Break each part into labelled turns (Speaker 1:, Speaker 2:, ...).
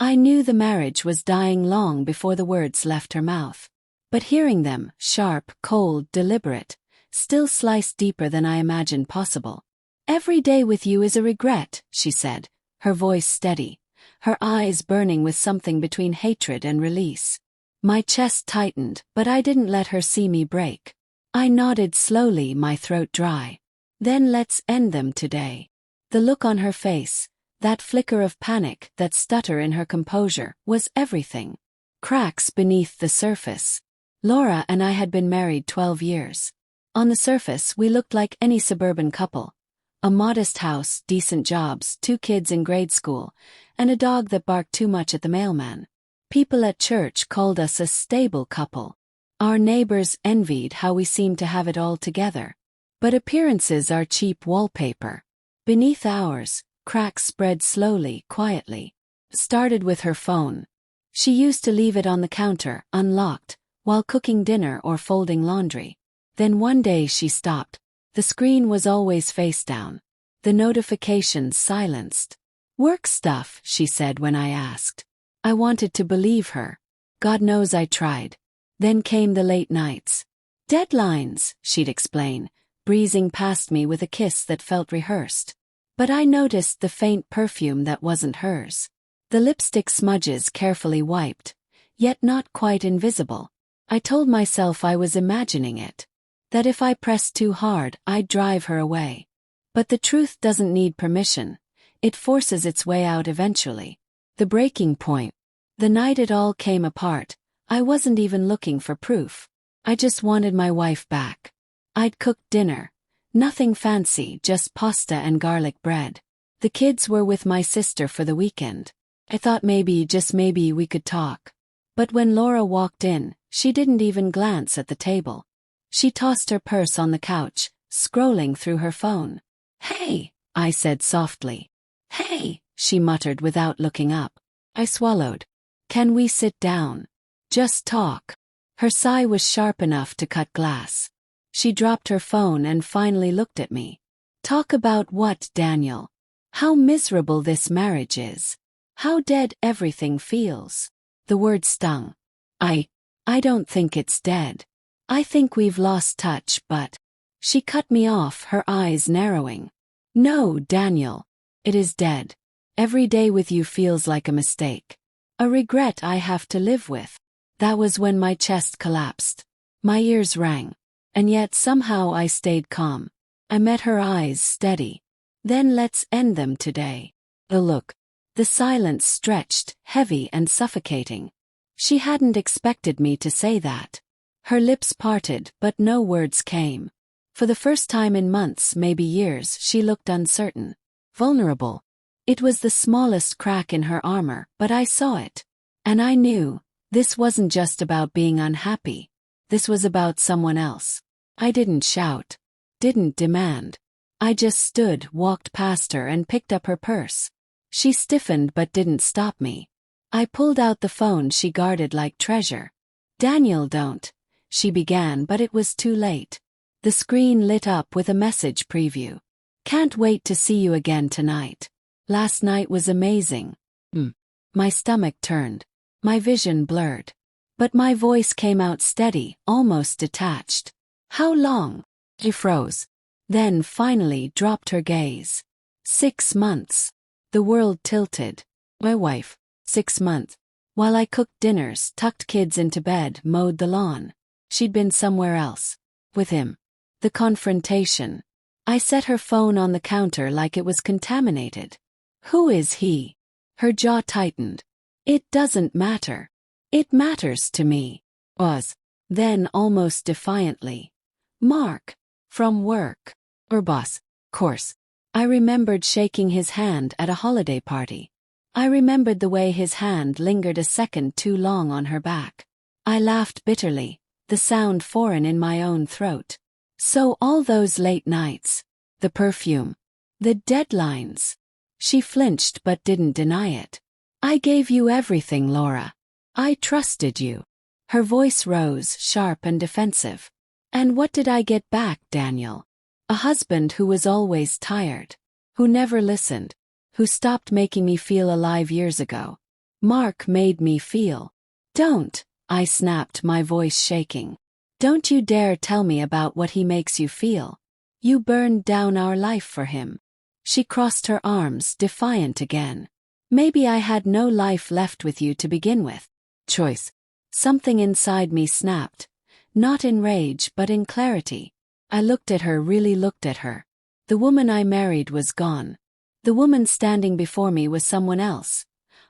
Speaker 1: I knew the marriage was dying long before the words left her mouth. But hearing them, sharp, cold, deliberate, still sliced deeper than I imagined possible. "Every day with you is a regret," she said, her voice steady, her eyes burning with something between hatred and release. My chest tightened, but I didn't let her see me break. I nodded slowly, my throat dry. "Then let's end them today." The look on her face, that flicker of panic, that stutter in her composure, was everything. Cracks beneath the surface. Laura and I had been married 12 years. On the surface, we looked like any suburban couple. A modest house, decent jobs, 2 kids in grade school, and a dog that barked too much at the mailman. People at church called us a stable couple. Our neighbors envied how we seemed to have it all together. But appearances are cheap wallpaper. Beneath ours, cracks spread slowly, quietly. Started with her phone. She used to leave it on the counter, unlocked, while cooking dinner or folding laundry. Then one day she stopped. The screen was always face down. The notifications silenced. "Work stuff," she said when I asked. I wanted to believe her. God knows I tried. Then came the late nights. "Deadlines," she'd explain, breezing past me with a kiss that felt rehearsed. But I noticed the faint perfume that wasn't hers. The lipstick smudges carefully wiped, yet not quite invisible. I told myself I was imagining it. That if I pressed too hard, I'd drive her away. But the truth doesn't need permission. It forces its way out eventually. The breaking point. The night it all came apart, I wasn't even looking for proof. I just wanted my wife back. I'd cooked dinner. Nothing fancy, just pasta and garlic bread. The kids were with my sister for the weekend. I thought maybe, just maybe, we could talk. But when Laura walked in, she didn't even glance at the table. She tossed her purse on the couch, scrolling through her phone. "Hey," I said softly. "Hey," she muttered without looking up. I swallowed. "Can we sit down? Just talk." Her sigh was sharp enough to cut glass. She dropped her phone and finally looked at me. "Talk about what, Daniel? How miserable this marriage is. How dead everything feels." The word stung. I don't think it's dead. I think we've lost touch, but..." She cut me off, her eyes narrowing. "No, Daniel. It is dead. Every day with you feels like a mistake. A regret I have to live with." That was when my chest collapsed. My ears rang. And yet somehow I stayed calm. I met her eyes, steady. "Then let's end them today." The look. The silence stretched, heavy and suffocating. She hadn't expected me to say that. Her lips parted, but no words came. For the first time in months, maybe years, she looked uncertain. Vulnerable. It was the smallest crack in her armor, but I saw it. And I knew, this wasn't just about being unhappy. This was about someone else. I didn't shout. Didn't demand. I just stood, walked past her and picked up her purse. She stiffened but didn't stop me. I pulled out the phone she guarded like treasure. "Daniel, don't," she began, but it was too late. The screen lit up with a message preview. "Can't wait to see you again tonight. Last night was amazing." My stomach turned. My vision blurred. But my voice came out steady, almost detached. "How long?" She froze. Then finally dropped her gaze. 6 months. The world tilted. My wife. 6 months. While I cooked dinners, tucked kids into bed, mowed the lawn. She'd been somewhere else. With him. The confrontation. I set her phone on the counter like it was contaminated. "Who is he?" Her jaw tightened. "It doesn't matter. It matters to me." Then almost defiantly. "Mark. From work. Or boss. Course." I remembered shaking his hand at a holiday party. I remembered the way his hand lingered a second too long on her back. I laughed bitterly, the sound foreign in my own throat. So all those late nights. The perfume. The deadlines. She flinched but didn't deny it. "I gave you everything, Laura. I trusted you." Her voice rose, sharp and defensive. "And what did I get back, Daniel? A husband who was always tired. Who never listened. Who stopped making me feel alive years ago. Mark made me feel. Don't, I snapped, my voice shaking. Don't you dare tell me about what he makes you feel. You burned down our life for him. She crossed her arms, defiant again. Maybe I had no life left with you to begin with. Choice. Something inside me snapped. Not in rage but in clarity. I looked at her, really looked at her. The woman I married was gone. The woman standing before me was someone else.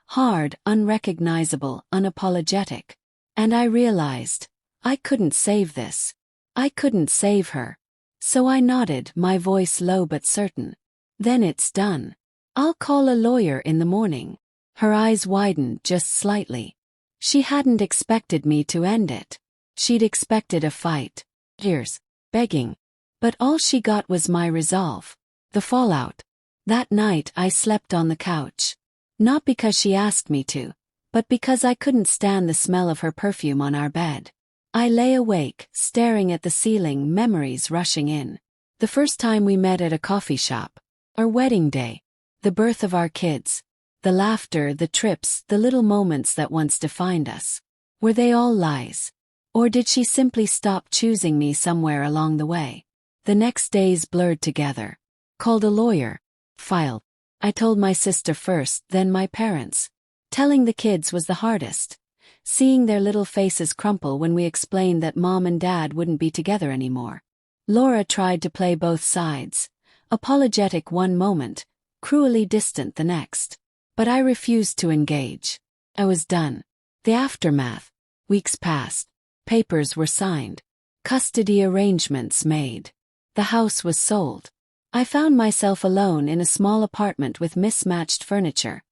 Speaker 1: Hard, unrecognizable, unapologetic. And I realized, I couldn't save this. I couldn't save her. So I nodded, my voice low but certain. Then it's done. I'll call a lawyer in the morning. Her eyes widened just slightly. She hadn't expected me to end it. She'd expected a fight. Tears. Begging. But all she got was my resolve. The fallout. That night I slept on the couch. Not because she asked me to, but because I couldn't stand the smell of her perfume on our bed. I lay awake, staring at the ceiling, memories rushing in. The first time we met at a coffee shop. Our wedding day. The birth of our kids. The laughter, the trips, the little moments that once defined us. Were they all lies? Or did she simply stop choosing me somewhere along the way? The next days blurred together. Called a lawyer. Filed. I told my sister first, then my parents. Telling the kids was the hardest. Seeing their little faces crumple when we explained that Mom and Dad wouldn't be together anymore. Laura tried to play both sides. Apologetic one moment, cruelly distant the next. But I refused to engage. I was done. The aftermath. Weeks passed. Papers were signed. Custody arrangements made. The house was sold. I found myself alone in a small apartment with mismatched furniture,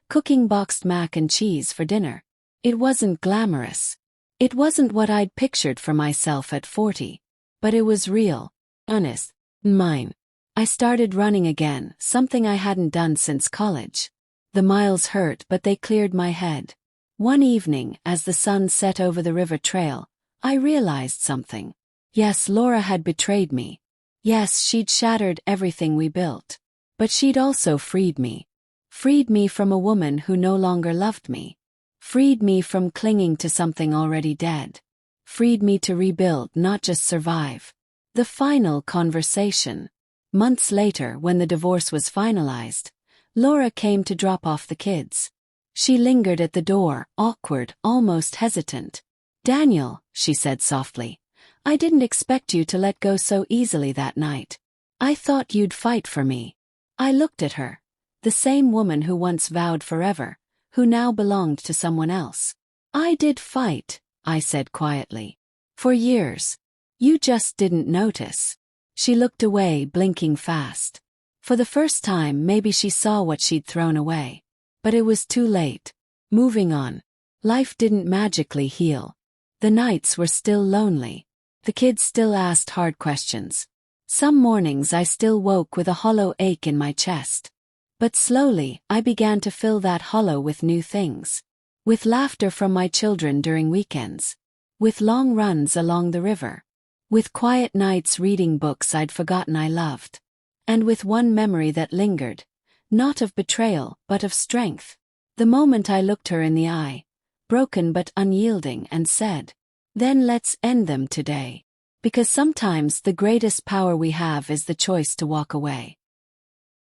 Speaker 1: cooking boxed mac and cheese for dinner. It wasn't glamorous. It wasn't what I'd pictured for myself at 40. But it was real. Honest. Mine. I started running again, something I hadn't done since college. The miles hurt, but they cleared my head. One evening, as the sun set over the river trail, I realized something. Yes, Laura had betrayed me. Yes, she'd shattered everything we built. But she'd also freed me. Freed me from a woman who no longer loved me. Freed me from clinging to something already dead. Freed me to rebuild, not just survive. The final conversation. Months later, when the divorce was finalized, Laura came to drop off the kids. She lingered at the door, awkward, almost hesitant. "Daniel," she said softly, "I didn't expect you to let go so easily that night. I thought you'd fight for me." I looked at her. The same woman who once vowed forever, who now belonged to someone else. "I did fight," I said quietly. "For years. You just didn't notice." She looked away, blinking fast. For the first time, maybe she saw what she'd thrown away. But it was too late. Moving on. Life didn't magically heal. The nights were still lonely. The kids still asked hard questions. Some mornings I still woke with a hollow ache in my chest. But slowly, I began to fill that hollow with new things. With laughter from my children during weekends. With long runs along the river. With quiet nights reading books I'd forgotten I loved. And with one memory that lingered. Not of betrayal, but of strength. The moment I looked her in the eye, broken but unyielding, and said, "Then let's end them today." Because sometimes the greatest power we have is the choice to walk away.